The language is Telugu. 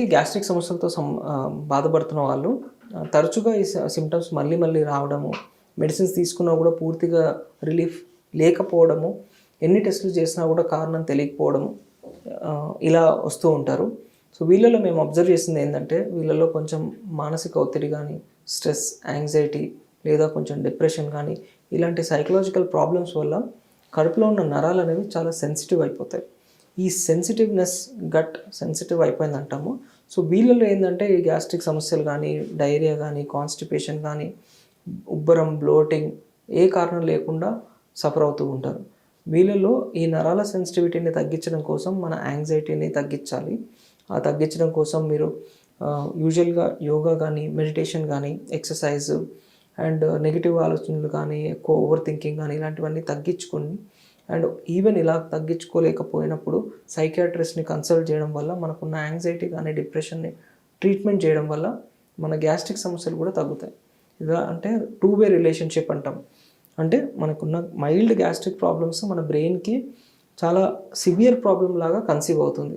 ఈ గ్యాస్ట్రిక్ సమస్యలతో బాధపడుతున్న వాళ్ళు తరచుగా ఈ సిమ్టమ్స్ మళ్ళీ మళ్ళీ రావడము, మెడిసిన్స్ తీసుకున్నా కూడా పూర్తిగా రిలీఫ్ లేకపోవడము, ఎన్ని టెస్టులు చేసినా కూడా కారణం తెలియకపోవడము, ఇలా వస్తూ ఉంటారు. సో వీళ్ళలో మేము అబ్జర్వ్ చేసింది ఏంటంటే, వీళ్ళలో కొంచెం మానసిక ఒత్తిడి కానీ, స్ట్రెస్, యాంగ్జైటీ లేదా కొంచెం డిప్రెషన్ కానీ ఇలాంటి సైకలాజికల్ ప్రాబ్లమ్స్ వల్ల కడుపులో ఉన్న నరాలు అనేవి చాలా సెన్సిటివ్ అయిపోతాయి. ఈ సెన్సిటివ్నెస్, గట్ సెన్సిటివ్ అయిపోయింది అంటాము. సో వీళ్ళలో ఏంటంటే ఈ గ్యాస్ట్రిక్ సమస్యలు కానీ, డైరియా కానీ, కాన్స్టిపేషన్ కానీ, ఉబ్బరం, బ్లోటింగ్ ఏ కారణం లేకుండా సఫర్ అవుతూ ఉంటారు. వీళ్ళలో ఈ నరాల సెన్సిటివిటీని తగ్గించడం కోసం మన యాంగ్జైటీని తగ్గించాలి. ఆ తగ్గించడం కోసం మీరు యూజువల్గా యోగా కానీ, మెడిటేషన్ కానీ, ఎక్సర్సైజ్ అండ్ నెగిటివ్ ఆలోచనలు కానీ, ఎక్కువ ఓవర్ థింకింగ్ కానీ ఇలాంటివన్నీ తగ్గించుకొని, అండ్ ఈవెన్ ఇలా తగ్గించుకోలేకపోయినప్పుడు సైకియాట్రిస్ట్ని కన్సల్ట్ చేయడం వల్ల మనకున్న యాంగ్జైటీ కానీ, డిప్రెషన్ని ట్రీట్మెంట్ చేయడం వల్ల మన గ్యాస్ట్రిక్ సమస్యలు కూడా తగ్గుతాయి. ఇలా అంటే 2-way రిలేషన్షిప్ అంటాం. అంటే మనకున్న మైల్డ్ గ్యాస్ట్రిక్ ప్రాబ్లమ్స్ మన బ్రెయిన్కి చాలా సివియర్ ప్రాబ్లం లాగా కన్సీవ్ అవుతుంది.